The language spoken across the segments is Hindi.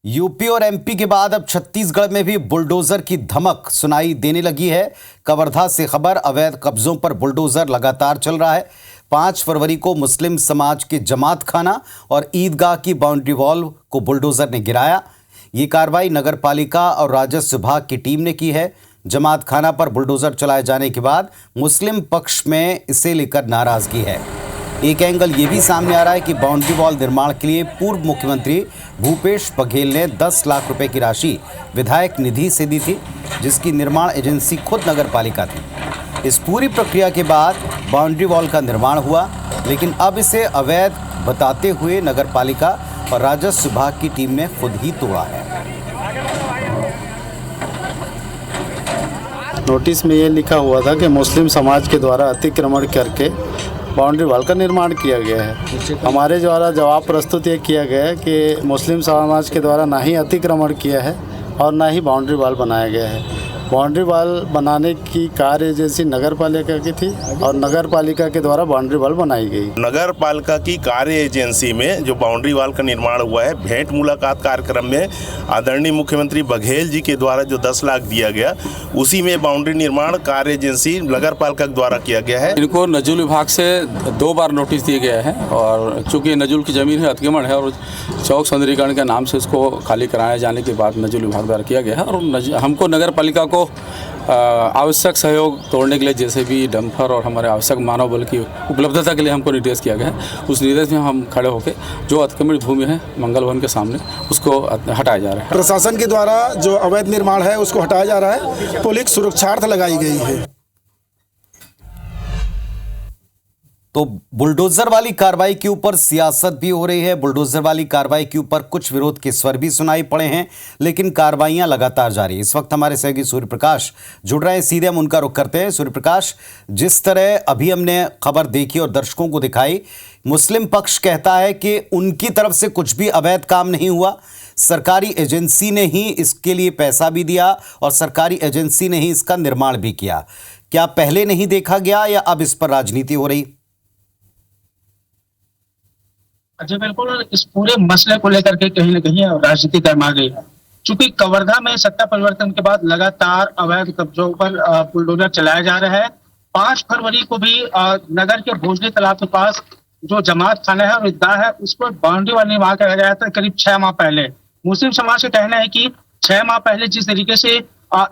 यूपी और एमपी के बाद अब छत्तीसगढ़ में भी बुलडोजर की धमक सुनाई देने लगी है। कवर्धा से खबर, अवैध कब्जों पर बुलडोजर लगातार चल रहा है। 5 फरवरी को मुस्लिम समाज के जमात खाना और ईदगाह की बाउंड्री वॉल को बुलडोजर ने गिराया। ये कार्रवाई नगर पालिका और राजस्व विभाग की टीम ने की है। जमात खाना पर बुलडोजर चलाए जाने के बाद मुस्लिम पक्ष में इसे लेकर नाराजगी है। एक एंगल ये भी सामने आ रहा है कि बाउंड्री वॉल निर्माण के लिए पूर्व मुख्यमंत्री भूपेश बघेल ने 10 लाख रुपए की राशि विधायक निधि से दी थी, जिसकी निर्माण एजेंसी खुद नगर पालिका थी। इस पूरी प्रक्रिया के बाद बाउंड्री वॉल का निर्माण हुआ, लेकिन अब इसे अवैध बताते हुए नगर पालिका और राजस्व विभाग की टीम ने खुद ही तोड़ा है। नोटिस में ये लिखा हुआ था कि मुस्लिम समाज के द्वारा अतिक्रमण करके बाउंड्री वॉल का निर्माण किया गया है। हमारे द्वारा जवाब प्रस्तुत ये किया गया है कि मुस्लिम समाज के द्वारा ना ही अतिक्रमण किया है और ना ही बाउंड्री वॉल बनाया गया है। बाउंड्री वॉल बनाने की कार्य एजेंसी नगर पालिका की थी और नगर पालिका के द्वारा बाउंड्री वॉल बनाई गई। नगर पालिका की कार्य एजेंसी में जो बाउंड्री वॉल का निर्माण हुआ है, भेंट मुलाकात कार्यक्रम में आदरणीय मुख्यमंत्री बघेल जी के द्वारा जो 10 लाख दिया गया, उसी में बाउंड्री निर्माण कार्य एजेंसी नगर पालिका के द्वारा किया गया है। इनको नजुल विभाग से 2 बार नोटिस दिए गए हैं और चूँकि नजुल की ज़मीन है, अतिक्रमण है और चौक सौंदर्यीकरण के नाम से इसको खाली कराए जाने के बाद नजुल विभाग द्वारा किया गया है। और हमको नगर पालिका को आवश्यक सहयोग तोड़ने के लिए जैसे भी डंपर और हमारे आवश्यक मानव बल की उपलब्धता के लिए हमको निर्देश किया गया है। उस निर्देश में हम खड़े होकर जो अतिक्रमित भूमि है मंगल भवन के सामने उसको हटाया जा रहा है। प्रशासन के द्वारा जो अवैध निर्माण है उसको हटाया जा रहा है। पुलिस सुरक्षार्थ लगाई गई है। तो बुलडोजर वाली कार्रवाई के ऊपर सियासत भी हो रही है। बुलडोजर वाली कार्रवाई के ऊपर कुछ विरोध के स्वर भी सुनाई पड़े हैं, लेकिन कार्रवाइयां लगातार जारी है। इस वक्त हमारे सहयोगी सूर्य प्रकाश जुड़ रहे हैं, सीधे हम उनका रुख करते हैं। सूर्य प्रकाश, जिस तरह अभी हमने खबर देखी और दर्शकों को दिखाई, मुस्लिम पक्ष कहता है कि उनकी तरफ से कुछ भी अवैध काम नहीं हुआ, सरकारी एजेंसी ने ही इसके लिए पैसा भी दिया और सरकारी एजेंसी ने ही इसका निर्माण भी किया। क्या पहले नहीं देखा गया या अब इस पर राजनीति हो रही? जी बिल्कुल, इस पूरे मसले को लेकर के कहीं न कहीं राजनीति गर्मा गई है। चूंकि कवर्धा में सत्ता परिवर्तन के बाद लगातार अवैध कब्जों पर बुलडोजर चलाया जा रहा है। 5 फरवरी को भी नगर के भोजली तालाब के पास जो जमात खाना है और ईदगाह है, उस पर बाउंड्री वॉल निर्माण कराया गया था करीब 6 माह पहले। मुस्लिम समाज का कहना है कि 6 माह पहले जिस तरीके से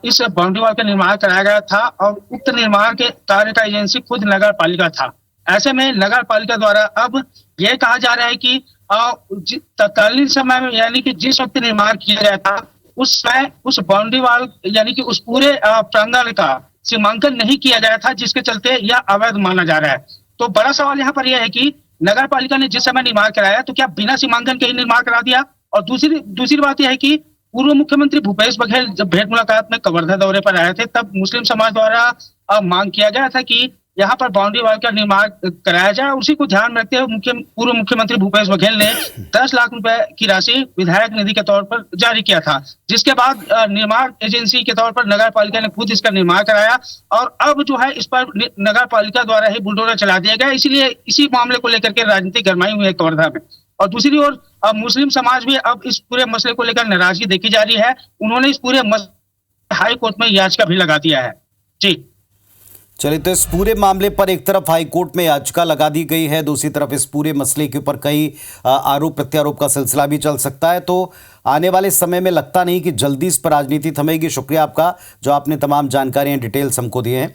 इस बाउंड्री वॉल का निर्माण कराया गया था और उक्त निर्माण के कार्य का एजेंसी खुद नगर पालिका था। ऐसे में नगर पालिका द्वारा अब यह कहा जा रहा है कि तत्कालीन समय में, यानी कि जिस वक्त निर्माण किया गया था, उस समय उस बाउंड्री वॉल यानी कि उस पूरे प्रांगण का सीमांकन नहीं किया गया था, जिसके चलते यह अवैध माना जा रहा है। तो बड़ा सवाल यहाँ पर यह है कि नगर पालिका ने जिस समय निर्माण कराया तो क्या बिना सीमांकन के ही निर्माण करा दिया? और दूसरी बात यह है कि पूर्व मुख्यमंत्री भूपेश बघेल जब भेंट मुलाकात में कवर्धा दौरे पर आए थे, तब मुस्लिम समाज द्वारा मांग किया गया था कि यहाँ पर बाउंड्री वॉल का निर्माण कराया जाए। उसी को ध्यान में रखते हुए पूर्व मुख्यमंत्री भूपेश बघेल ने 10 लाख रुपए की राशि विधायक निधि के तौर पर जारी किया था, जिसके बाद निर्माण एजेंसी के तौर पर नगर पालिका ने खुद इसका निर्माण कराया और अब जो है इस पर नगर पालिका द्वारा ही बुलडोजर चला दिया गया। इसीलिए इसी मामले को लेकर के राजनीति गरमाई हुई है कवर्धा में। और दूसरी ओर मुस्लिम समाज भी अब इस पूरे मसले को लेकर नाराजगी देखी जा रही है। उन्होंने इस पूरे हाई कोर्ट में याचिका भी लगा दिया है। जी चलिए, तो इस पूरे मामले पर एक तरफ हाई कोर्ट में याचिका लगा दी गई है, दूसरी तरफ इस पूरे मसले के ऊपर कई आरोप प्रत्यारोप का सिलसिला भी चल सकता है। तो आने वाले समय में लगता नहीं कि जल्दी इस पर राजनीति थमेगी। शुक्रिया आपका, जो आपने तमाम जानकारियां डिटेल्स हमको दिए हैं।